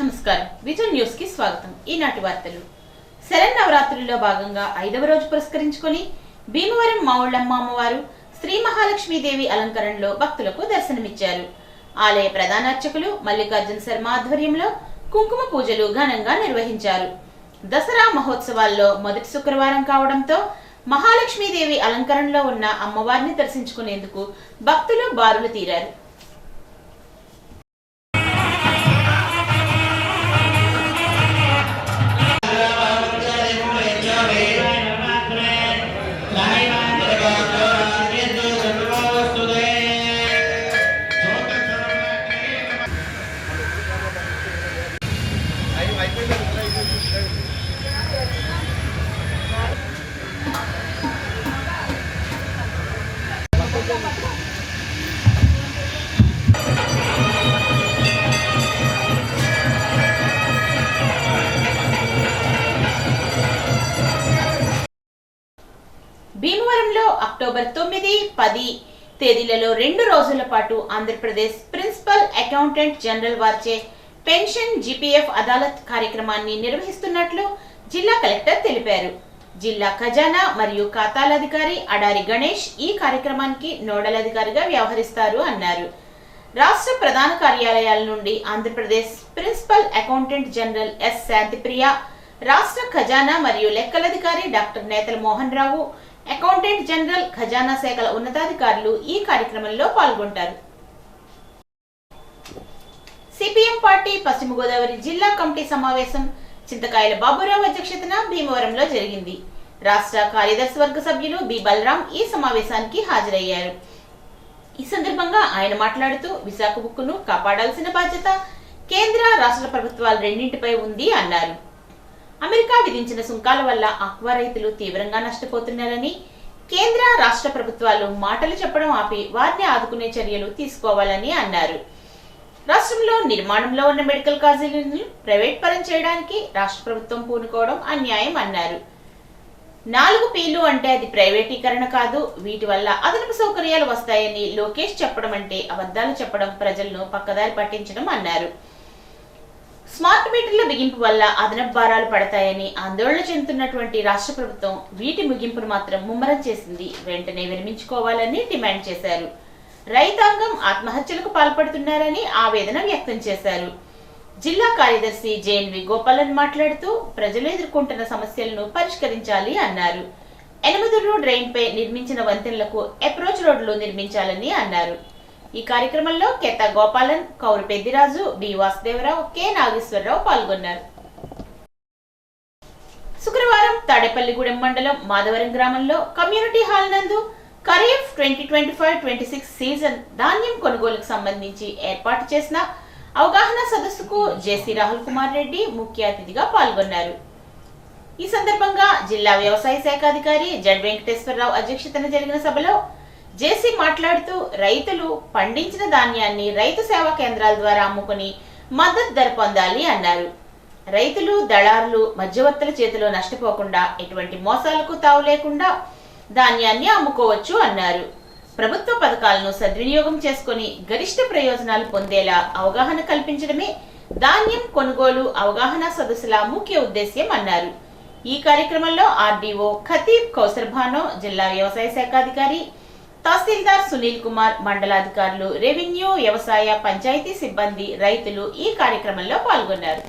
నమస్కారం vision news కి స్వాగతం. ఈనాటి వార్తలు. శరన్నవరాత్రుల్లో భాగంగా 5వ రోజు పురస్కరించుకొని భీమవరం మావుళ్ళమ్మ అమ్మవారు శ్రీ మహాలక్ష్మీదేవి అలంకరణలో భక్తులకు దర్శనమిచ్చారు. ఆలయ ప్రధాన అర్చకులు మల్లికార్జున శర్మ ఆధ్వర్యంలో కుంకుమ పూజలు ఘనంగా నిర్వహించారు. దసరా మహోత్సవాల్లో మొదటి శుక్రవారం కావడంతో మహాలక్ష్మీదేవి అలంకరణలో ఉన్న అమ్మవారిని దర్శించుకునేందుకు భక్తులు బారులు తీరారు. భీమవరంలో అక్టోబర్ 9, 10 తేదీలలో 2 రోజుల పాటు ఆంధ్రప్రదేశ్ ప్రిన్సిపల్ అకౌంటెంట్ జనరల్ వారిచే పెన్షన్ జీపీఎఫ్ అదాలత్ కార్యక్రమాన్ని నిర్వహిస్తున్నట్లు జిల్లా కలెక్టర్ తెలిపారు. జిల్లా ఖజానా మరియు ఖాతాల అధికారి అడారి గణేష్ ఈ కార్యక్రమానికి నోడల్ అధికారిగా వ్యవహరిస్తారు అన్నారు. రాష్ట్ర ప్రధాన కార్యాలయాల నుండి Andhra Pradesh principal accountant general yes Shantipriya, రాష్ట్ర ఖజానా మరియు లెక్కలధికారి డాక్టర్ నేతల మోహన్ రావు, అకౌంటెంట్ జనరల్ ఖజానా శాఖల ఉన్నతాధికారులు ఈ కార్యక్రమంలో పాల్గొంటారు. సిపిఎం పార్టీ పశ్చిమ గోదావరి జిల్లా కమిటీ సమావేశం చింతకాయల బాబురావు అధ్యక్షతన భీమవరంలో జరిగింది. రాష్ట్ర కార్యదర్శి వర్గ సభ్యులు బి బలరాం ఈ సమావేశానికి హాజరయ్యారు. ఈ సందర్భంగా ఆయన మాట్లాడుతూ విశాఖ ఉక్కును కాపాడాల్సిన బాధ్యత కేంద్ర రాష్ట్ర ప్రభుత్వాలు రెండింటిపై ఉంది అన్నారు. అమెరికా విధించిన సుంకాల వల్ల ఆక్వా రైతులు తీవ్రంగా నష్టపోతున్నారని, కేంద్ర రాష్ట్ర ప్రభుత్వాలు మాటలు చెప్పడం ఆపి వారిని ఆదుకునే చర్యలు తీసుకోవాలని అన్నారు. రాష్ట్రంలో నిర్మాణంలో ఉన్న మెడికల్ కాలేజీలను ప్రైవేట్ పరం చేయడానికి రాష్ట్ర ప్రభుత్వం పూనుకోవడం అన్యాయం అన్నారు. 4 Pలు అంటే అది ప్రైవేటీకరణ కాదు, వీటి వల్ల అదనపు సౌకర్యాలు వస్తాయని లోకేష్ చెప్పడం అంటే అబద్ధాలు చెప్పడం, ప్రజలను పక్కదారి పట్టించడం అన్నారు. స్మార్ట్ మీటర్ల బిగింపు వల్ల అదనపు భారాలు పడతాయని ఆందోళన చెందుతున్నటువంటి రాష్ట్ర ప్రభుత్వం వీటి ముగింపును మాత్రం ముమ్మరం చేసింది, వెంటనే విరమించుకోవాలని డిమాండ్ చేశారు. రైతాంగం ఆత్మహత్యలకు పాల్పడుతున్నారని ఆవేదన వ్యక్తం చేశారు. జిల్లా కార్యదర్శి జేఎన్వి గోపాలన్ మాట్లాడుతూ ప్రజలు ఎదుర్కొంటున్న సమస్యలను పరిష్కరించాలి అన్నారు. ఎనమదుర్రు డ్రైన్ పై నిర్మించిన వంతెనలకు అప్రోచ్ రోడ్లు నిర్మించాలని అన్నారు. ఈ కార్యక్రమంలో కేత గోపాలన్, కౌరు పెద్దిరాజు, బి వాసుదేవరావు, కె నాగేశ్వరరావు పాల్గొన్నారు. శుక్రవారం తాడేపల్లిగూడెం మండలం మాధవరం గ్రామంలో కమ్యూనిటీ హాల్ నందు ఖరీఫ్ 2025-26 సీజన్ ధాన్యం కొనుగోలుకు సంబంధించి ఏర్పాటు చేసిన అవగాహన సదస్సుకు జేసీ రాహుల్ కుమార్ రెడ్డి ముఖ్య అతిథిగా పాల్గొన్నారు. ఈ సందర్భంగా జిల్లా వ్యవసాయ శాఖ అధికారి జడ్ వెంకటేశ్వరరావు అధ్యక్షతన జరిగిన సభలో జేసీ మాట్లాడుతూ రైతులు పండించిన ధాన్యాన్ని రైతు సేవా కేంద్రాల ద్వారా అమ్ముకుని మద్దతు ధర పొందాలి అన్నారు. రైతులు, దళారులు, మధ్యవర్తుల చేతిలో నష్టపోకుండా ఎటువంటి మోసాలకు తావు లేకుండా ధాన్యాన్ని అమ్ముకోవచ్చు అన్నారు. ప్రభుత్వ పథకాలను సద్వినియోగం చేసుకుని గరిష్ట ప్రయోజనాలు పొందేలా అవగాహన కల్పించడమే ధాన్యం కొనుగోలు అవగాహన సదస్సుల ముఖ్య ఉద్దేశ్యం అన్నారు. ఈ కార్యక్రమంలో ఆర్డీఓ ఖతీబ్ కౌసర్ భానో, జిల్లా వ్యవసాయ శాఖ అధికారి తహసీల్దార్ సునీల్ కుమార్, మండలాధికారులు, రెవెన్యూ, వ్యవసాయ, పంచాయతీ సిబ్బంది, రైతులు ఈ కార్యక్రమంలో పాల్గొన్నారు.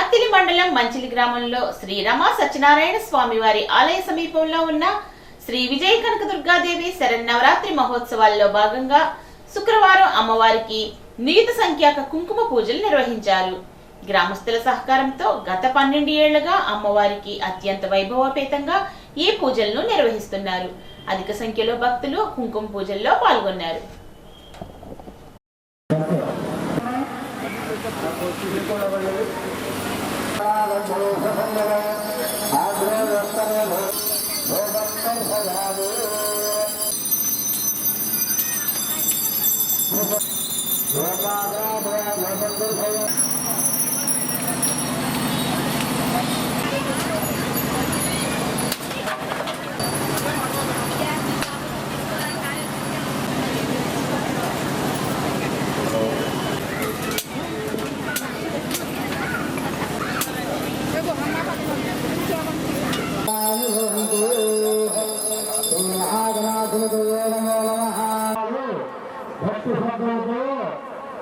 అత్తిలి మండలం మంచిలి గ్రామంలో శ్రీ రమా సత్యనారాయణ స్వామి వారి ఆలయ సమీపంలో ఉన్న శ్రీ విజయ కనకదుర్గాదేవి శరన్నవరాత్రి మహోత్సవాల్లో భాగంగా శుక్రవారం అమ్మవారికి నియుత సంఖ్యాక కుంకుమ పూజలు నిర్వహించారు. గ్రామస్తుల సహకారంతో గత 12 ఏళ్లుగా అమ్మవారికి అత్యంత వైభవపేతంగా ఈ పూజలను నిర్వహిస్తున్నారు. అధిక సంఖ్యలో భక్తులు కుంకుమ పూజల్లో పాల్గొన్నారు.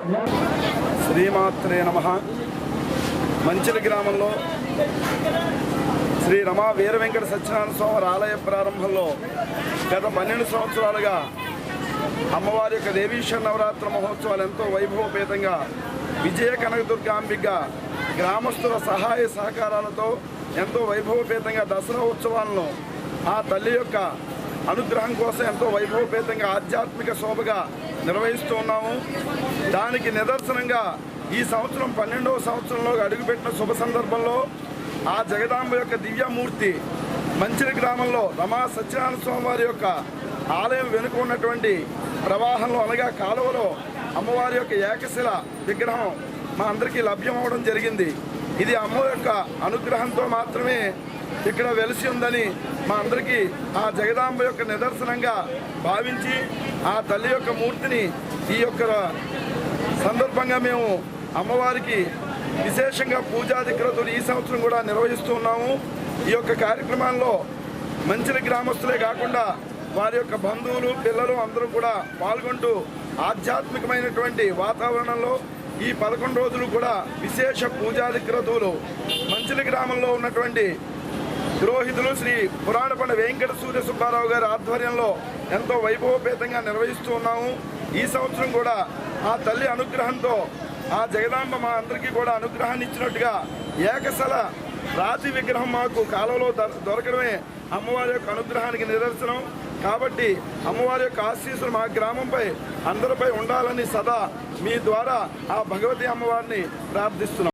శ్రీమాత్రే నమః. మంచిలి గ్రామంలో శ్రీ రమా వీర వెంకట సత్యనారాయణ స్వామి ఆలయ ప్రారంభంలో గత 12 సంవత్సరాలుగా అమ్మవారి యొక్క దేవీశ్వర నవరాత్రి మహోత్సవాలు ఎంతో వైభవపేతంగా విజయ కనకదుర్గాంబిగా గ్రామస్తుల సహాయ సహకారాలతో ఎంతో వైభవపేతంగా దసరా ఉత్సవాలను ఆ తల్లి యొక్క అనుగ్రహం కోసం ఎంతో వైభవపేతంగా ఆధ్యాత్మిక శోభగా నిర్వహిస్తూ ఉన్నాము. దానికి నిదర్శనంగా ఈ సంవత్సరం 12వ సంవత్సరంలో అడుగుపెట్టిన శుభ సందర్భంలో ఆ జగదాంబ యొక్క దివ్యమూర్తి మంచిలి గ్రామంలో రమా సత్యనారాయణ స్వామి వారి యొక్క ఆలయం వెనుక ఉన్నటువంటి ప్రవాహంలో అనగా కాలువలో అమ్మవారి యొక్క ఏకశిల విగ్రహం మా అందరికీ లభ్యం అవ్వడం జరిగింది. ఇది అమ్మ యొక్క అనుగ్రహంతో మాత్రమే ఇక్కడ వెలిసి ఉందని మా అందరికీ ఆ జగదాంబ యొక్క నిదర్శనంగా భావించి ఆ తల్లి యొక్క మూర్తిని ఈ యొక్క సందర్భంగా మేము అమ్మవారికి విశేషంగా పూజాధిక్రతులు ఈ సంవత్సరం కూడా నిర్వహిస్తూ ఉన్నాము. ఈ యొక్క కార్యక్రమాల్లో మంచిలి గ్రామస్తులే కాకుండా వారి యొక్క బంధువులు పిల్లలు అందరూ కూడా పాల్గొంటూ ఆధ్యాత్మికమైనటువంటి వాతావరణంలో ఈ 11 రోజులు కూడా విశేష పూజాధిక్రతులు మంచిలి గ్రామంలో ఉన్నటువంటి పురోహితులు శ్రీ పురాణపండ వెంకట సూర్య సుబ్బారావు గారి ఆధ్వర్యంలో ఎంతో వైభవపేతంగా నిర్వహిస్తూ ఉన్నాము. ఈ సంవత్సరం కూడా ఆ తల్లి అనుగ్రహంతో ఆ జగదాంబ మా అందరికీ కూడా అనుగ్రహాన్ని ఇచ్చినట్టుగా ఏకశల రాతి విగ్రహం మాకు కాలంలో దొరకడమే అమ్మవారి యొక్క అనుగ్రహానికి నిదర్శనం. కాబట్టి అమ్మవారి యొక్క ఆశీస్సులు మా గ్రామంపై అందరిపై ఉండాలని సదా మీ ద్వారా ఆ భగవతి అమ్మవారిని ప్రార్థిస్తున్నాం.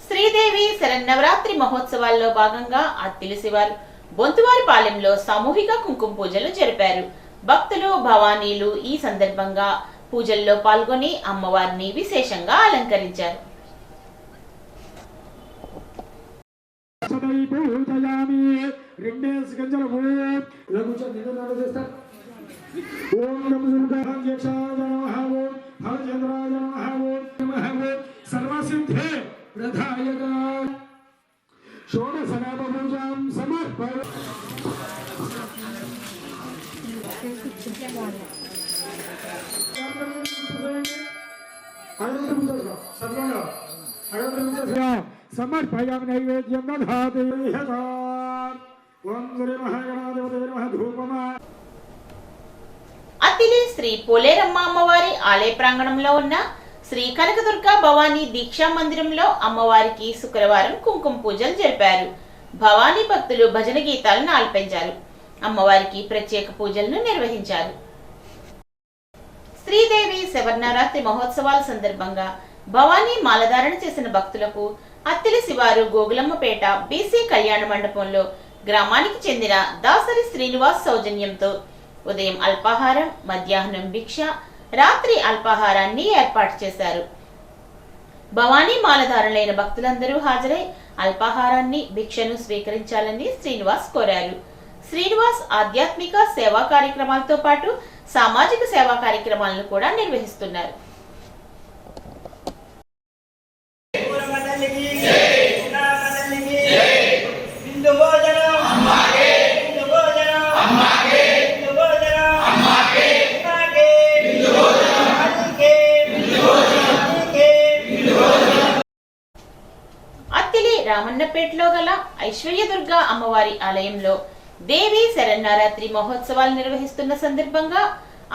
శ్రీదేవి శరన్నవరాత్రి మహోత్సవాల్లో భాగంగా అత్తిలి శివారు బొంతువారిపాలెంలో సామూహిక కుంకుమ పూజలు జరిపారు. భక్తులు భవానీలు ఈ సందర్భంగా పూజల్లో పాల్గొని అమ్మవారిని విశేషంగా అలంకరించారు. సమర్పయామి నైవేద్యం దధాతి ఓం శ్రీ మహాగణాధిపతయే నమః ధూపమా. అత్తిలి శ్రీ పోలేరమ్మ అమ్మవారి ఆలయ ప్రాంగణంలో ఉన్న శ్రీ కనకదుర్గ భవానీ దీక్షా మందిరంలో అమ్మవారికి శుక్రవారం కుంకుమ పూజలు జరిపారు. భవానీ భక్తులు భజన గీతాలను ఆలపించారు. అమ్మవారికి ప్రత్యేక పూజలను నిర్వహించారు. శ్రీదేవి శరన్నవరాత్రి మహోత్సవాల సందర్భంగా భవానీ మాలధారణ చేసిన భక్తులకు అత్తిలి శివారు గోగులమ్మపేట బీసీ కళ్యాణ మండపంలో గ్రామానికి చెందిన దాసరి శ్రీనివాస్ సౌజన్యంతో ఉదయం అల్పాహారం, మధ్యాహ్నం భిక్ష, రాత్రి అల్పాహారాన్ని ఏర్పాటు చేశారు. భవానీ మాలధారులైన భక్తులందరూ హాజరై అల్పాహారాన్ని, భిక్షను స్వీకరించాలని శ్రీనివాస్ కోరారు. శ్రీనివాస్ ఆధ్యాత్మిక సేవా కార్యక్రమాలతో పాటు సామాజిక సేవా కార్యక్రమాలను కూడా నిర్వహిస్తున్నారు. అత్తిలి రామన్నపేటలో గల ఐశ్వర్యదుర్గ అమ్మవారి ఆలయంలో దేవి శరన్నవరాత్రి మహోత్సవాలు నిర్వహిస్తున్న సందర్భంగా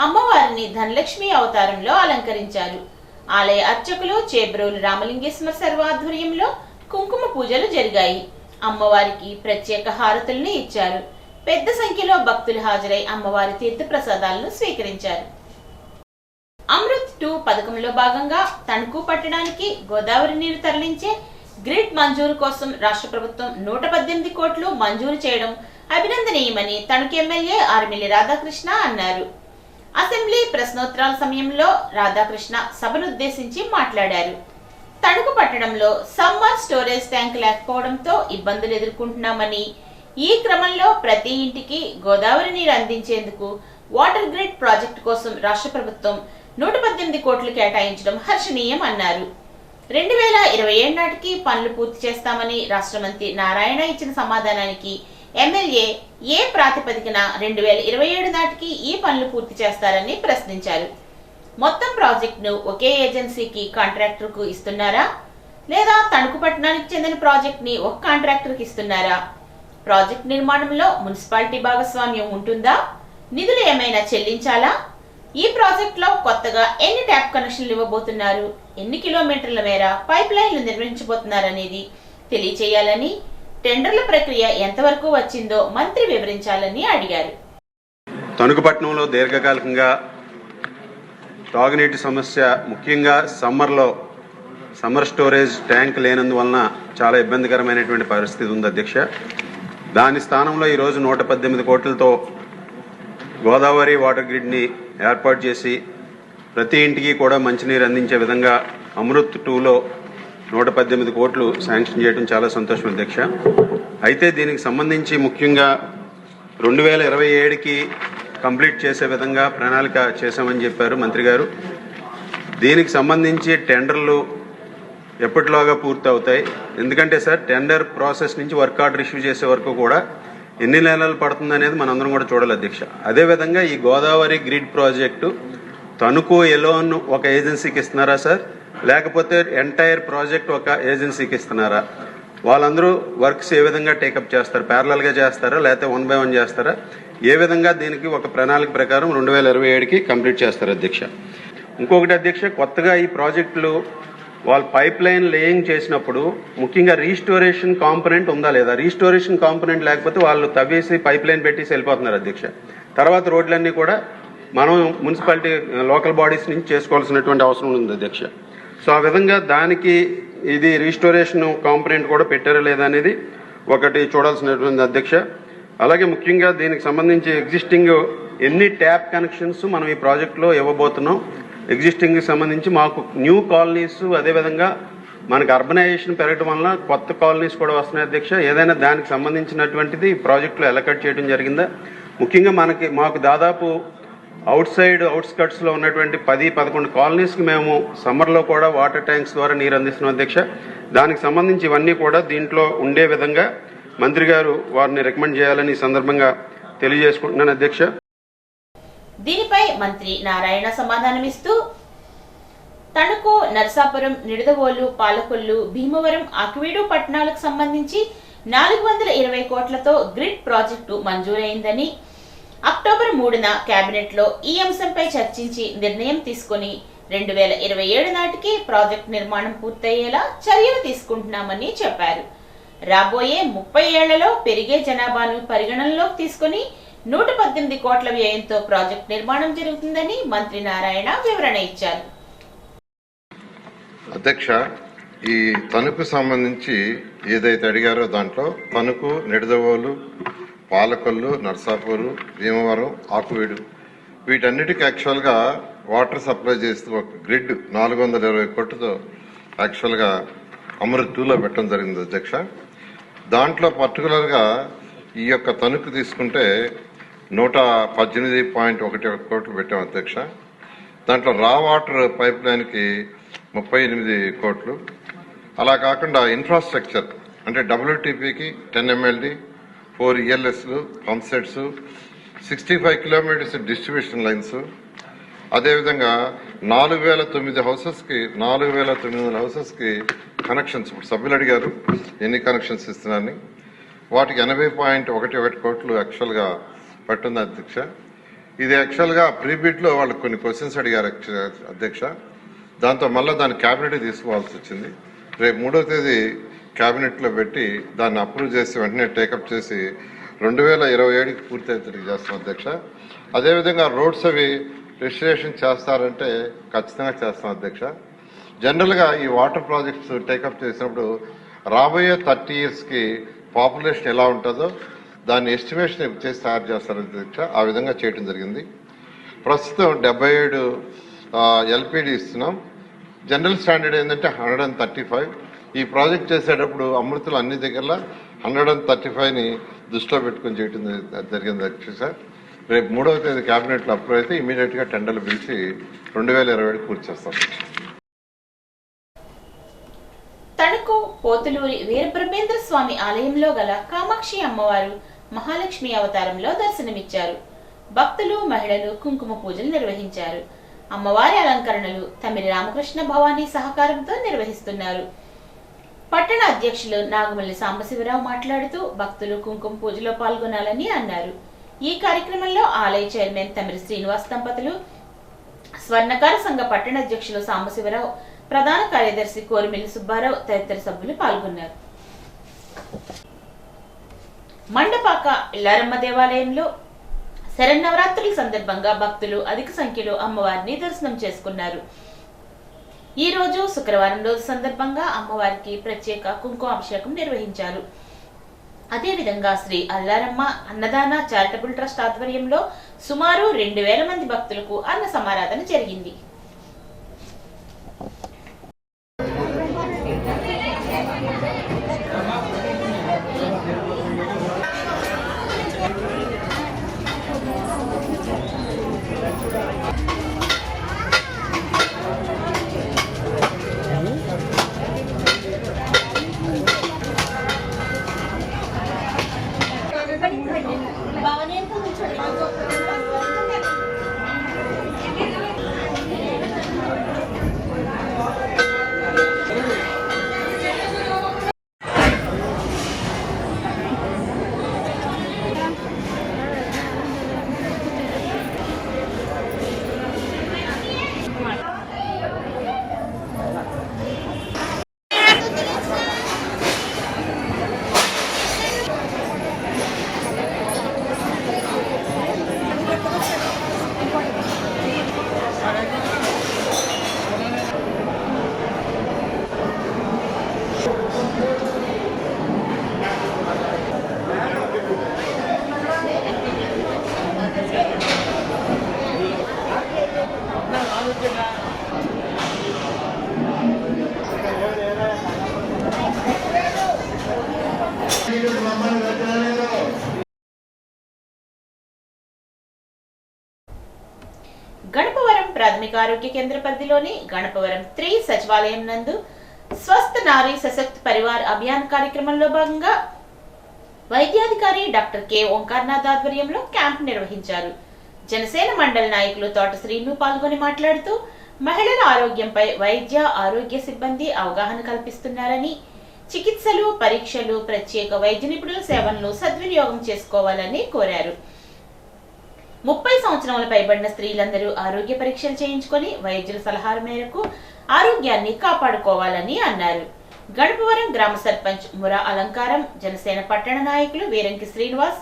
అమ్మవారిని ధనలక్ష్మి అవతారంలో అలంకరించారు. ఆలయ అర్చకులు చేబ్రోలు రామలింగేశ్వర సర్వ ఆధ్వర్యంలో కుంకుమ పూజలు జరిగాయి. అమ్మవారికి ప్రత్యేక హారతులను ఇచ్చారు. పెద్ద సంఖ్యలో భక్తులు హాజరై అమ్మవారి తీర్థ ప్రసాదాలను స్వీకరించారు. అమృత్ 2 పథకంలో భాగంగా తణుకు పట్టణానికి గోదావరి నీరు తరలించే గ్రిడ్ మంజూరు కోసం రాష్ట్ర ప్రభుత్వం 118 కోట్లు మంజూరు చేయడం అభినందనీయమని తణుకు ఎమ్మెల్యే ఆర్మిల్లి రాధాకృష్ణ అన్నారు. అసెంబ్లీ ప్రశ్నోత్తరాల సమయంలో రాధాకృష్ణ సభనుద్దేశించి మాట్లాడారు. తణుకు పట్టణంలో సమ్మర్ స్టోరేజ్ ట్యాంక్ లేకపోవడంతో ఇబ్బందులు ఎదుర్కొంటున్నామని, ఈ క్రమంలో ప్రతి ఇంటికి గోదావరి నీరు అందించేందుకు వాటర్ గ్రిడ్ ప్రాజెక్టు కోసం రాష్ట్ర ప్రభుత్వం 118 కోట్లు కేటాయించడం హర్షణీయం అన్నారు. 2027 నాటికి పనులు పూర్తి చేస్తామని రాష్ట్ర మంత్రి నారాయణ ఇచ్చిన సమాధానానికి ఎమ్మెల్యే ఏ ప్రాతిపదికన 2027 నాటికి ఈ పనులు పూర్తి చేస్తారని ప్రశ్నించారు. మొత్తం ప్రాజెక్టును ఒకే ఏజెన్సీకి కాంట్రాక్టర్కు ఇస్తున్నారా లేదా తణుకు పట్టణానికి చెందిన ప్రాజెక్ట్ని ఒక కాంట్రాక్టర్కి ఇస్తున్నారా? ప్రాజెక్ట్ నిర్మాణంలో మున్సిపాలిటీ భాగస్వామ్యం ఉంటుందా? నిధులు ఏమైనా చెల్లించాలా? ఈ ప్రాజెక్టులో కొత్తగా ఎన్ని ట్యాప్ కనెక్షన్లు ఇవ్వబోతున్నారు, ఎన్ని కిలోమీటర్ల మేర పైప్ లైన్లు నిర్మించబోతున్నారనేది తెలియచేయాలని, టెండర్ల ప్రక్రియ ఎంతవరకు వచ్చిందో మంత్రి వివరించాలని అడిగారు. తణుకు పట్టణంలో దీర్ఘకాలికంగా తాగునీటి సమస్య, ముఖ్యంగా సమ్మర్ స్టోరేజ్ ట్యాంక్ లేనందువలన చాలా ఇబ్బందికరమైనటువంటి పరిస్థితి ఉంది అధ్యక్ష. దాని స్థానంలో ఈరోజు 118 కోట్లతో గోదావరి వాటర్ గ్రిడ్ని ఏర్పాటు చేసి ప్రతి ఇంటికి కూడా మంచినీరు అందించే విధంగా అమృత్ 2లో 118 కోట్లు శాంక్షన్ చేయడం చాలా సంతోషం అధ్యక్ష. అయితే దీనికి సంబంధించి ముఖ్యంగా 2027కి కంప్లీట్ చేసే విధంగా ప్రణాళిక చేశామని చెప్పారు మంత్రి గారు. దీనికి సంబంధించి టెండర్లు ఎప్పటిలోగా పూర్తి అవుతాయి? ఎందుకంటే సార్, టెండర్ ప్రాసెస్ నుంచి వర్క్ ఆర్డర్ ఇష్యూ చేసే వరకు కూడా ఎన్ని నెలలు పడుతుంది అనేది మనందరం కూడా చూడాలి అధ్యక్ష. అదేవిధంగా ఈ Godavari grid project Tanuku alone ఒక ఏజెన్సీకి ఇస్తున్నారా సార్, లేకపోతే ఎంటైర్ ప్రాజెక్ట్ ఒక ఏజెన్సీకి ఇస్తున్నారా? వాళ్ళందరూ వర్క్స్ ఏ విధంగా టేకప్ చేస్తారు? ప్యారలల్గా చేస్తారా లేకపోతే 1 by 1 చేస్తారా? ఏ విధంగా దీనికి ఒక ప్రణాళిక ప్రకారం 2027కి కంప్లీట్ చేస్తారు అధ్యక్ష. ఇంకొకటి అధ్యక్ష, కొత్తగా ఈ ప్రాజెక్టులు వాళ్ళు పైప్ లైన్ లేయింగ్ చేసినప్పుడు ముఖ్యంగా రీస్టోరేషన్ కాంపోనెంట్ ఉందా లేదా? రీస్టోరేషన్ కాంపోనెంట్ లేకపోతే వాళ్ళు తవ్వేసి పైప్ లైన్ పెట్టేసి వెళ్ళిపోతున్నారు అధ్యక్ష. తర్వాత రోడ్లన్నీ కూడా మనం మున్సిపాలిటీ లోకల్ బాడీస్ నుంచి చేసుకోవాల్సినటువంటి అవసరం ఉంది అధ్యక్ష. సో ఆ విధంగా దానికి ఇది రీస్టోరేషన్ కాంపోనెంట్ కూడా పెట్టారా లేదా అనేది ఒకటి చూడాల్సినటువంటి అధ్యక్ష. అలాగే ముఖ్యంగా దీనికి సంబంధించి ఎగ్జిస్టింగ్ ఎన్ని ట్యాప్ కనెక్షన్స్ మనం ఈ ప్రాజెక్టులో ఇవ్వబోతున్నాం, ఎగ్జిస్టింగ్కి సంబంధించి మాకు న్యూ కాలనీస్, అదేవిధంగా మనకు అర్బనైజేషన్ పెరగడం వల్ల కొత్త కాలనీస్ కూడా వస్తున్నాయి అధ్యక్ష. ఏదైనా దానికి సంబంధించినటువంటిది ఈ ప్రాజెక్టులో ఎలకట్ చేయడం జరిగిందా? ముఖ్యంగా మాకు దాదాపు అవుట్స్కట్స్లో ఉన్నటువంటి 10-11 కాలనీస్కి మేము సమ్మర్లో కూడా వాటర్ ట్యాంక్స్ ద్వారా నీరు అందిస్తున్నాం అధ్యక్ష. దానికి సంబంధించి ఇవన్నీ కూడా దీంట్లో ఉండే విధంగా మంత్రి గారు వారిని రికమెండ్ చేయాలని ఈ సందర్భంగా తెలియజేసుకుంటున్నాను అధ్యక్ష. దీనిపై మంత్రి నారాయణ సమాధానమిస్తూ, తణుకు, నర్సాపురం, నిడదవోలు, పాలకొల్లు, భీమవరం, ఆకివీడు పట్టణాలకు సంబంధించి 420 కోట్లతో గ్రిడ్ ప్రాజెక్టు మంజూరైందని, అక్టోబర్ 3న కేబినెట్లో ఈ అంశంపై చర్చించి నిర్ణయం తీసుకుని 2027 నాటికి ప్రాజెక్టు నిర్మాణం పూర్తయ్యేలా చర్యలు తీసుకుంటున్నామని చెప్పారు. రాబోయే 30 ఏళ్లలో పెరిగే జనాభాను పరిగణనలోకి తీసుకుని 118 కోట్ల వ్యయంతో ప్రాజెక్టు నిర్మాణం జరుగుతుందని మంత్రి నారాయణ వివరణ ఇచ్చారు. అధ్యక్ష, ఈ తణుకు సంబంధించి ఏదైతే అడిగారో దాంట్లో తణుకు, నిడదవోలు, పాలకొల్లు, నర్సాపూరు, భీమవరం, ఆకువీడు వీటన్నిటికీ యాక్చువల్గా వాటర్ సప్లై చేస్తూ ఒక గ్రిడ్ 420 కోట్లతో యాక్చువల్గా అమృత్ 2లో పెట్టడం జరిగింది అధ్యక్ష. దాంట్లో పర్టికులర్గా ఈ యొక్క తణుకు తీసుకుంటే 118.11 కోట్లు పెట్టాం అధ్యక్ష. దాంట్లో రా వాటర్ పైప్ లైన్కి 38 కోట్లు. అలా కాకుండా ఇన్ఫ్రాస్ట్రక్చర్ అంటే WTPకి 10 MLD, 4 ELSలు, pump sets, 65 kilometres distribution lines, అదేవిధంగా 4,900 హౌసెస్కి కనెక్షన్స్. ఇప్పుడు సభ్యులు అడిగారు ఎన్ని కనెక్షన్స్ ఇస్తున్నారని. వాటికి 80.11 కోట్లు యాక్చువల్గా పట్టుంది అధ్యక్ష. ఇది యాక్చువల్గా ప్రీబిడ్లో వాళ్ళు కొన్ని క్వశ్చన్స్ అడిగారు అధ్యక్ష. దాంతో మళ్ళీ దాన్ని క్యాబినెట్ తీసుకోవాల్సి వచ్చింది. రేపు 3వ తేదీ క్యాబినెట్లో పెట్టి దాన్ని అప్రూవ్ చేసి వెంటనే టేకప్ చేసి 2027కి పూర్తి అయ్యేటట్టు చేస్తాం అధ్యక్ష. అదేవిధంగా రోడ్స్ అవి రిజిస్ట్రేషన్ చేస్తారంటే ఖచ్చితంగా చేస్తాం అధ్యక్ష. జనరల్గా ఈ వాటర్ ప్రాజెక్ట్స్ టేకప్ చేసినప్పుడు రాబోయే 30 yearsకి పాపులేషన్ ఎలా ఉంటుందో దాన్ని ఎస్టిమేషన్ చేసి తయారు చేస్తారు అధ్యక్ష. ఆ విధంగా చేయడం జరిగింది. ప్రస్తుతం 77 LPD ఇస్తున్నాం. జనరల్ స్టాండర్డ్ ఏంటంటే 135. ఈ ప్రాజెక్ట్ చేసేటప్పుడు అమృతులు అన్ని దగ్గర 135ని దృష్టిలో పెట్టుకుని చేయడం జరిగింది అధ్యక్ష. రేపు 3వ తేదీ క్యాబినెట్లో అప్రూవ్ అయితే ఇమీడియట్గా టెండర్లు పిలిచి 2027 పూర్తి చేస్తాం. తణుకు పోతులూరి వీరబ్రహ్మేంద్ర స్వామి ఆలయంలో గల కామాక్షి అమ్మవారు మహాలక్ష్మి అవతారంలో దర్శనమిచ్చారు. భక్తులు, మహిళలు కుంకుమ పూజలు నిర్వహించారు. అమ్మవారి అలంకరణలు తమిళ రామకృష్ణ భవానీ సహకారంతో నిర్వహిస్తున్నారు. పట్టణ అధ్యక్షులు నాగమల్లి సాంబశివరావు మాట్లాడుతూ భక్తులు కుంకుమ పూజలో పాల్గొనాలని అన్నారు. ఈ కార్యక్రమంలో ఆలయ చైర్మన్ తమిళ శ్రీనివాస్ దంపతులు, స్వర్ణకార సంఘ పట్టణ అధ్యక్షులు సాంబశివరావు, ప్రధాన కార్యదర్శి కోరిమిల్లి సుబ్బారావు తదితర సభ్యులు పాల్గొన్నారు. మండపాక ఎల్లారమ్మ దేవాలయంలో శరన్నవరాత్రుల సందర్భంగా భక్తులు అధిక సంఖ్యలో అమ్మవారిని దర్శనం చేసుకున్నారు. ఈ రోజు శుక్రవారం రోజు సందర్భంగా అమ్మవారికి ప్రత్యేక కుంకుమాభిషేకం నిర్వహించారు. అదేవిధంగా శ్రీ అల్లారమ్మ అన్నదాన చారిటబుల్ ట్రస్ట్ ఆధ్వర్యంలో సుమారు 2000 మంది భక్తులకు అన్న సమారాధన జరిగింది. గణపవరం ప్రాథమిక ఆరోగ్య కేంద్ర పరిధిలోని గణపవరం 3 సచివాలయం నందు స్వస్థ నారీ సశక్త్ పరివార్ అభియాన్ కార్యక్రమంలో భాగంగా వైద్యాధికారి డాక్టర్ కె ఓంకార్నాథ్ ఆధ్వర్యంలో క్యాంప్ నిర్వహించారు. జనసేన మండల నాయకులు తోట శ్రీను పాల్గొని మాట్లాడుతూ మహిళల ఆరోగ్యంపై వైద్య ఆరోగ్య సిబ్బంది అవగాహన కల్పిస్తున్నారని, చికిత్సలు, పరీక్షలు, ప్రత్యేక వైద్య నిపుణుల సేవలను సద్వినియోగం చేసుకోవాలని కోరారు. 30 సంవత్సరాల పైబడిన స్త్రీలందరూ ఆరోగ్య పరీక్షలు చేయించుకొని వైద్యుల సలహాల మేరకు ఆరోగ్యాన్ని కాపాడుకోవాలని అన్నారు. గణపవరం గ్రామ సర్పంచ్ మురా అలంకారం, జనసేన పట్టణ నాయకులు వీరంకి శ్రీనివాస్,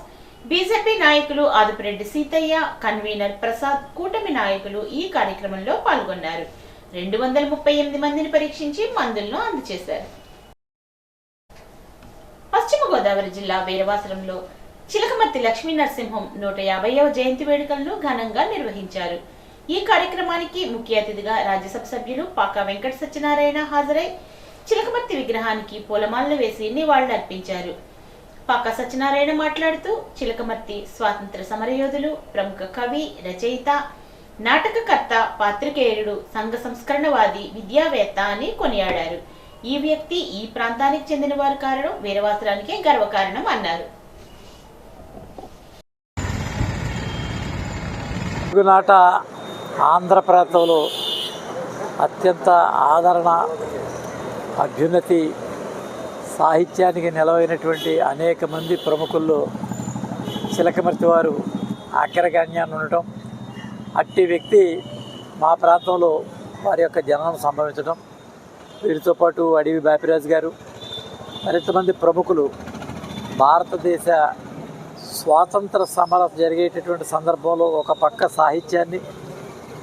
బీజేపీ నాయకులు ఆదుపిరెడ్డి సీతయ్య, కన్వీనర్ ప్రసాద్, కూటమి నాయకులు ఈ కార్యక్రమంలో పాల్గొన్నారు. 238 మందిని పరీక్షించి మందులను అందజేశారు. పశ్చిమ గోదావరి జిల్లా వీరవాసరంలో చిలకమర్తి లక్ష్మీ నరసింహం 150వ జయంతి వేడుకలను ఘనంగా నిర్వహించారు. ఈ కార్యక్రమానికి ముఖ్య అతిథిగా రాజ్యసభ సభ్యులు పాకా వెంకట సత్యనారాయణ హాజరై చిలకమర్తి విగ్రహానికి పూలమాలలు వేసి నివాళులర్పించారు. పాకా సత్యనారాయణ మాట్లాడుతూ చిలకమర్తి స్వాతంత్ర సమరయోధులు, ప్రముఖ కవి, రచయిత, నాటకకర్త, పాత్రికేయుడు, సంఘ సంస్కరణవాది, విద్యావేత్త అని కొనియాడారు. ఈ వ్యక్తి ఈ ప్రాంతానికి చెందిన వారు కారణం వీరవాసరానికే గర్వకారణం అన్నారు. తెలుగునాట ఆంధ్ర ప్రాంతంలో అత్యంత ఆదరణ, అభ్యున్నతి, సాహిత్యానికి నిలవైనటువంటి అనేక మంది ప్రముఖుల్లో చిలకమర్తి వారు అగ్రగణ్యాన్ని ఉండటం, అట్టి వ్యక్తి మా ప్రాంతంలో వారి యొక్క జననం సంభవించడం, వీరితో పాటు అడవి బాపిరాజు గారు, మరింతమంది ప్రముఖులు భారతదేశ స్వాతంత్ర సమరం జరిగేటటువంటి సందర్భంలో ఒక పక్క సాహిత్యాన్ని,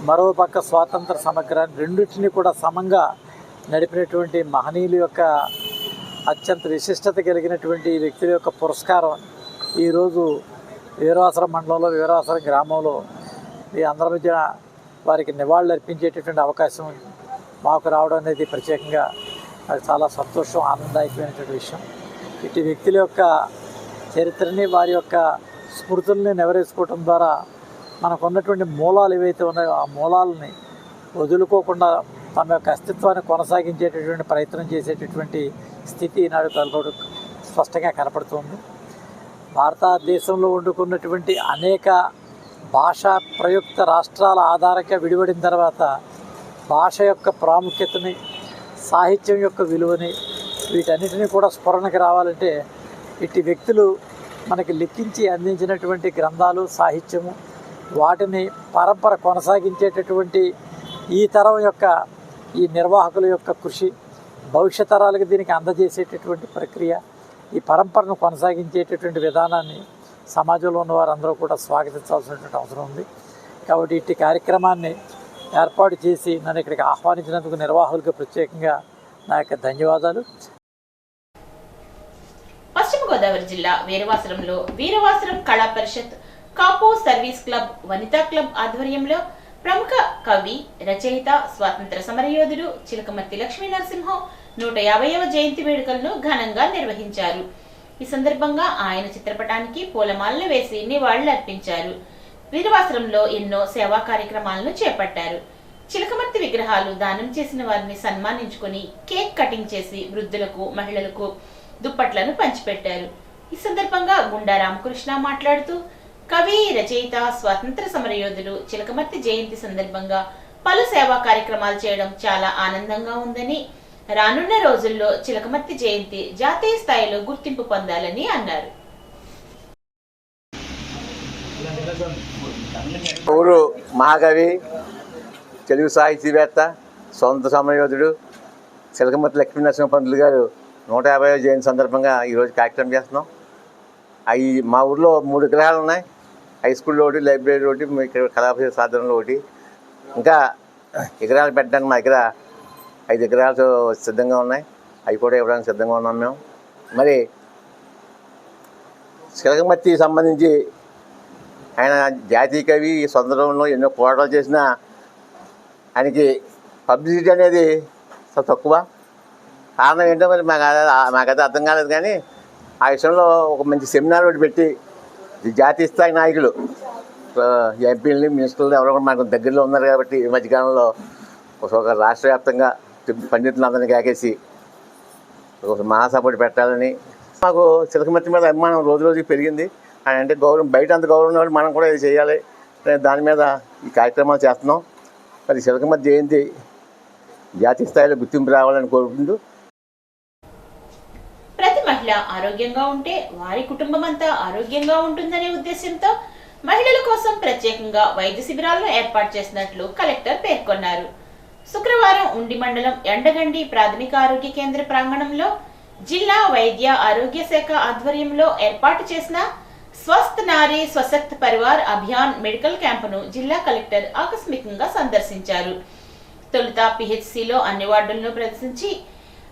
మరో పక్క స్వాతంత్ర సమగ్రాన్ని రెండింటినీ కూడా సమంగా నడిపినటువంటి మహనీయుల యొక్క అత్యంత విశిష్టత కలిగినటువంటి వ్యక్తుల యొక్క పురస్కారం ఈరోజు వీరవాసరం మండలంలో, వీరవాసరం గ్రామంలో ఈ అందరి మధ్య వారికి నివాళులు అర్పించేటటువంటి అవకాశం మాకు రావడం అనేది ప్రత్యేకంగా అది చాలా సంతోషం, ఆనందదాయకమైనటువంటి విషయం. ఇటు వ్యక్తుల యొక్క చరిత్రని, వారి యొక్క స్మృతుల్ని నెవరేసుకోవటం ద్వారా మనకు ఉన్నటువంటి మూలాలు ఏవైతే ఉన్నాయో ఆ మూలాలని వదులుకోకుండా తమ యొక్క అస్తిత్వాన్ని కొనసాగించేటటువంటి ప్రయత్నం చేసేటటువంటి స్థితి ఈనాడు కలపడం స్పష్టంగా కనపడుతుంది. భారతదేశంలో వండుకున్నటువంటి అనేక భాషా ప్రయుక్త రాష్ట్రాల ఆధారంగా విడిపడిన తర్వాత భాష యొక్క ప్రాముఖ్యతని, సాహిత్యం యొక్క విలువని, వీటన్నిటినీ కూడా స్ఫురణకి రావాలంటే ఇట్టి వ్యక్తులు మనకి లెక్కించి అందించినటువంటి గ్రంథాలు, సాహిత్యము, వాటిని పరంపర కొనసాగించేటటువంటి ఈ తరం యొక్క ఈ నిర్వాహకుల యొక్క కృషి, భవిష్యత్ తరాలకు దీనికి అందజేసేటటువంటి ప్రక్రియ, ఈ పరంపరను కొనసాగించేటటువంటి విధానాన్ని సమాజంలో ఉన్న వారందరూ కూడా స్వాగతించాల్సినటువంటి అవసరం ఉంది. కాబట్టి ఇట్టి కార్యక్రమాన్ని ఏర్పాటు చేసి నన్ను ఇక్కడికి ఆహ్వానించినందుకు నిర్వాహకులకు ప్రత్యేకంగా నా యొక్క ధన్యవాదాలు. పశ్చిమ గోదావరి జిల్లా వీరవాసరంలో వీరవాసరం కళా పరిషత్, కాపో సర్వీస్ క్లబ్, వనితా క్లబ్ ఆధ్వర్యంలో ప్రముఖ కవి, రచయిత, స్వాతంత్ర సమరయోధుడు చిలకమర్తి లక్ష్మీ నరసింహం 150వ జయంతి వేడుకలను ఘనంగా నిర్వహించారు. ఈ సందర్భంగా ఆయన చిత్రపటానికి పూలమాలలు వేసి నివాళులర్పించారు. వీరవాసరంలో ఎన్నో సేవా కార్యక్రమాలను చేపట్టారు. చిలకమర్తి విగ్రహాలు దానం చేసిన వారిని సన్మానించుకుని కేక్ కటింగ్ చేసి వృద్ధులకు, మహిళలకు దుప్పట్లను పంచిపెట్టారు. ఈ సందర్భంగా గుండా రామకృష్ణ మాట్లాడుతూ, కవి, రచయిత, స్వాతంత్ర సమరయోధుడు చిలకమర్తి జయంతి సందర్భంగా పలు సేవా కార్యక్రమాలు చేయడం చాలా ఆనందంగా ఉందని, రానున్న రోజుల్లో చిలకమర్తి జయంతి జాతీయ స్థాయిలో గుర్తింపు పొందాలని అన్నారు. ఊరు మహాకవి, తెలుగు సాహితీవేత్త, స్వాతంత్ర సమరయోధుడు చిలకమర్తి లక్ష్మీ నరసింహ పంతులు గారు 150వ జయంతి సందర్భంగా ఈరోజు కార్యక్రమం చేస్తున్నాం. అవి మా ఊర్లో 3 విగ్రహాలు ఉన్నాయి. హై స్కూల్లో ఒకటి, లైబ్రరీ ఒకటి, ఇక్కడ కళాపరిషత్ సాధనలో ఒకటి. ఇంకా విగ్రహాలు పెట్టడానికి మా దగ్గర 5 విగ్రహాలు సిద్ధంగా ఉన్నాయి. అవి కూడా ఇవ్వడానికి సిద్ధంగా ఉన్నాం మేము. మరి చిలకమర్తి సంబంధించి ఆయన జాతీయ కవి, ఈ స్వతంత్రంలో ఎన్నో పోరాటాలు చేసిన ఆయనకి పబ్లిసిటీ అనేది తక్కువ. కారణం ఏంటో మరి మాకైతే అర్థం కాలేదు. కానీ ఆ విషయంలో ఒక మంచి సెమినార్ ఒకటి పెట్టి జాతీయ స్థాయి నాయకులు, ఎంపీలని, మినిస్టర్లు ఎవరో కూడా మనకు దగ్గరలో ఉన్నారు కాబట్టి ఈ మధ్యకాలంలో ఒక రాష్ట్ర వ్యాప్తంగా పండితులందరినీ కాకేసి ఒక మహాసభ పెట్టాలని, మాకు చిలకమర్తి మీద అభిమానం రోజు రోజుకి పెరిగింది. ఆయన అంటే గౌరవం, బయట అంత గౌరవం ఉన్నవాళ్ళు మనం కూడా ఇది చేయాలి, దాని మీద ఈ కార్యక్రమాలు చేస్తున్నాం. మరి చిలకమర్తి జయంతి జాతీయ స్థాయిలో గుర్తింపు రావాలని కోరుకుంటూ, ప్రతి మహిళ ఆరోగ్యంగా ఉంటే వారి కుటుంబం అంతా ఆరోగ్యంగా ఉంటుందనే ఉద్దేశంతో మహిళల కోసం ప్రత్యేకంగా వైద్య శిబిరాలను ఏర్పాటు చేసినట్లు కలెక్టర్ పేర్కొన్నారు. శుక్రవారం ఉండి మండలం ఎండగండి ప్రాథమిక ఆరోగ్య కేంద్ర ప్రాంగణంలో జిల్లా వైద్య ఆరోగ్య శాఖ ఆధ్వర్యంలో ఏర్పాటు చేసిన స్వస్థ్ నారీ స్వశక్త్ పరివార్ అభియాన్ మెడికల్ క్యాంపును జిల్లా కలెక్టర్ ఆకస్మికంగా సందర్శించారు. తొలుత పిహెచ్సిలో అన్ని వార్డులను ప్రదర్శించి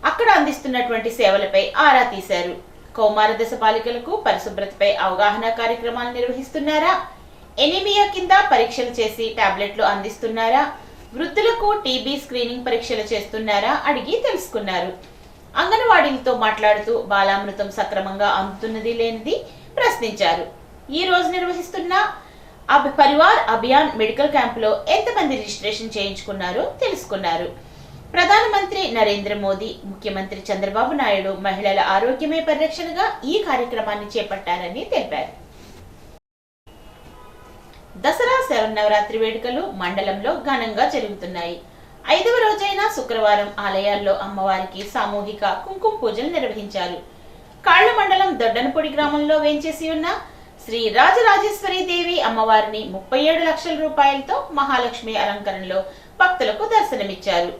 అక్కడ అందిస్తున్నటువంటి సేవలపై ఆరా తీశారు. కౌమార దశ బాలికలకు పరిశుభ్రతపై అవగాహన కార్యక్రమాలు నిర్వహిస్తున్నారా, ఎనీమియా కింద పరీక్షలు చేసి టాబ్లెట్లు అందిస్తున్నారా, వృద్ధులకు టీబీ స్క్రీనింగ్ పరీక్షలు చేస్తున్నారా అడిగి తెలుసుకున్నారు. అంగన్వాడీలతో మాట్లాడుతూ బాలామృతం సక్రమంగా అందుతున్నది లేనిది ప్రశ్నించారు. ఈ రోజు నిర్వహిస్తున్న పరివార్ అభియాన్ మెడికల్ క్యాంపులో ఎంతమంది రిజిస్ట్రేషన్ చేయించుకున్నారో తెలుసుకున్నారు. ప్రధానమంత్రి నరేంద్ర మోదీ, ముఖ్యమంత్రి చంద్రబాబు నాయుడు మహిళల ఆరోగ్యమే పరిరక్షణగా ఈ కార్యక్రమాన్ని చేపట్టారని తెలిపారు. దసరా శరన్నవరాత్రి వేడుకలు మండలంలో ఘనంగా జరుగుతున్నాయి. 5వ రోజైన శుక్రవారం ఆలయాల్లో అమ్మవారికి సామూహిక కుంకుమ పూజలు నిర్వహించారు. కాళ్ల మండలం దొడ్డనపొడి గ్రామంలో వేంచేసి ఉన్న శ్రీ రాజరాజేశ్వరి దేవి అమ్మవారిని 37 లక్షల రూపాయలతో మహాలక్ష్మి అలంకరణలో భక్తులకు దర్శనమిచ్చారు.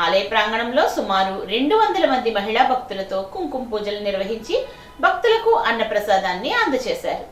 ఆలయ ప్రాంగణంలో సుమారు 200 మంది మహిళా భక్తులతో కుంకుమ పూజలు నిర్వహించి భక్తులకు అన్నప్రసాదాన్ని అందజేశారు.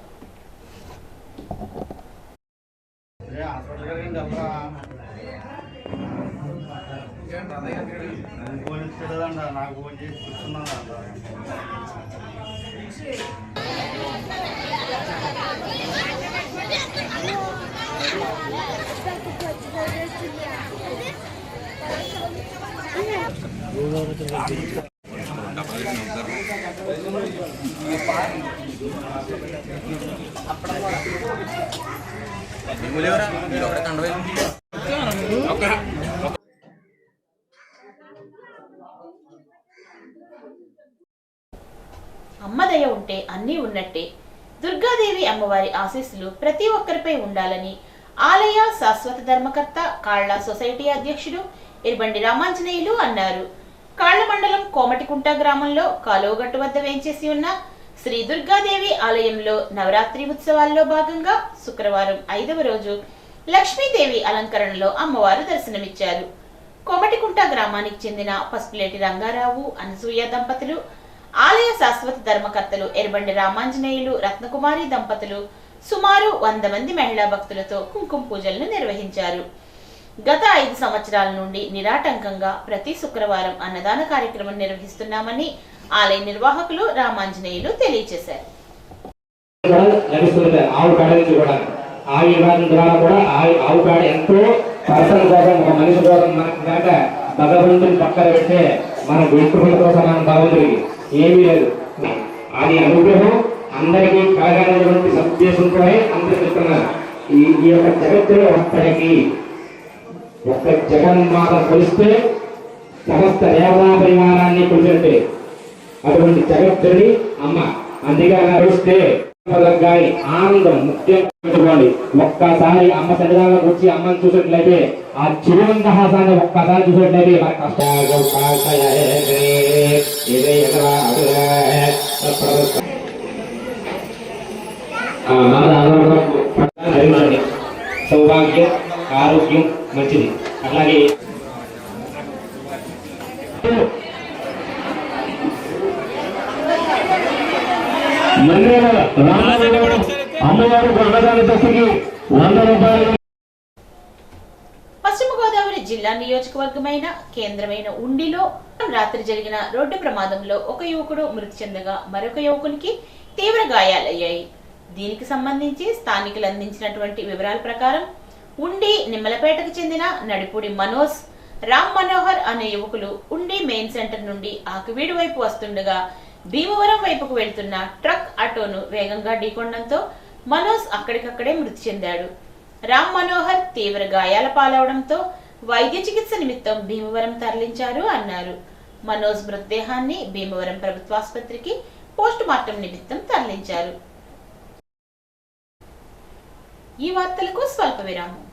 అమ్మదయ ఉంటే అన్నీ ఉన్నట్టే. దుర్గాదేవి అమ్మవారి ఆశీస్సులు ప్రతి ఒక్కరిపై ఉండాలని ఆలయ శాశ్వత ధర్మకర్త కాళ్ల సొసైటీ అధ్యక్షుడు ఇర్బండి రామాంజనేయులు అన్నారు. కాళ్ల మండలం కోమటికుంట గ్రామంలో కాలువగట్టు వద్ద వేంచేసి ఉన్న శ్రీ దుర్గాదేవి ఆలయంలో నవరాత్రి ఉత్సవాల్లో భాగంగా శుక్రవారం 5వ రోజు లక్ష్మీదేవి అలంకరణలో అమ్మవారు దర్శనమిచ్చారు. కోమటికుంట గ్రామానికి చెందిన పసుపులేటి రంగారావు, అనసూయ దంపతులు, ఆలయ శాశ్వత ధర్మకర్తలు ఎర్బండి రామాంజనేయులు, రత్నకుమారి దంపతులు సుమారు 100 మంది మహిళా భక్తులతో కుంకుమ పూజలను నిర్వహించారు. గత 5 సంవత్సరాల నుండి నిరాటంకంగా ప్రతి శుక్రవారం అన్నదాన కార్యక్రమం నిర్వహిస్తున్నామని ఆలయ నిర్వాహకులు రామాంజనేయులు తెలియజేశారు. ఆవు పేడ ఎంతో పర్సన్ కోసం, ఒక మనిషి కోసం మనకి కనుక భగవంతుని పక్కన పెడితే మన వెంట్రుకల కోసం మనం భగవంతుడికి ఏమీ లేదు. అది అనుగ్రహం అందరికీ కలగాలనేటువంటి సదుద్దేశంతో అందరూ చెప్తున్నారు. ఈ యొక్క జగత్తులో ఒక్కడికి ఒక్క జగన్మాత కొలిస్తే సమస్త దేవతా పరిమాణాన్ని కొలిచినట్టే. అటువంటి జగత్తుని అమ్మ అందుకే నడిస్తే గాని ఆనందం ముఖ్యం పెట్టుకోండి. ఒక్కసారి అమ్మ సన్నిధానంలోకి వచ్చి అమ్మని చూసినట్లయితే ఆ చిరుమందహాసాన్ని ఒక్కసారి చూసినట్లయితే మన కష్టాలు సౌభాగ్యం, ఆరోగ్యం మంచిది. అట్లాగే పశ్చిమ గోదావరి జిల్లా నియోజకవర్గమైన కేంద్రమైన ఉండిలో రాత్రి జరిగిన రోడ్డు ప్రమాదంలో ఒక యువకుడు మృతి చెందగా మరొక యువకునికి తీవ్ర గాయాలయ్యాయి. దీనికి సంబంధించి స్థానికులు అందించినటువంటి వివరాల ప్రకారం ఉండి నిమ్మలపేటకు చెందిన నడిపూడి మనోజ్, రామ్ మనోహర్ అనే యువకులు ఉండి మెయిన్ సెంటర్ నుండి ఆకువీడు వైపు వస్తుండగా భీమవరం వైపుకు వెళ్తున్న ట్రక్ ఆటోను వేగంగా ఢీకొనడంతో మనోజ్ అక్కడికక్కడే మృతి చెందాడు. రామ్ మనోహర్ తీవ్ర గాయాల పాలవడంతో వైద్య చికిత్స నిమిత్తం భీమవరం తరలించారు అన్నారు. మనోజ్ మృతదేహాన్ని భీమవరం ప్రభుత్వాసుపత్రికి పోస్ట్ మార్టం నిమిత్తం తరలించారు. ఈ వార్తలకు స్వల్ప విరామం.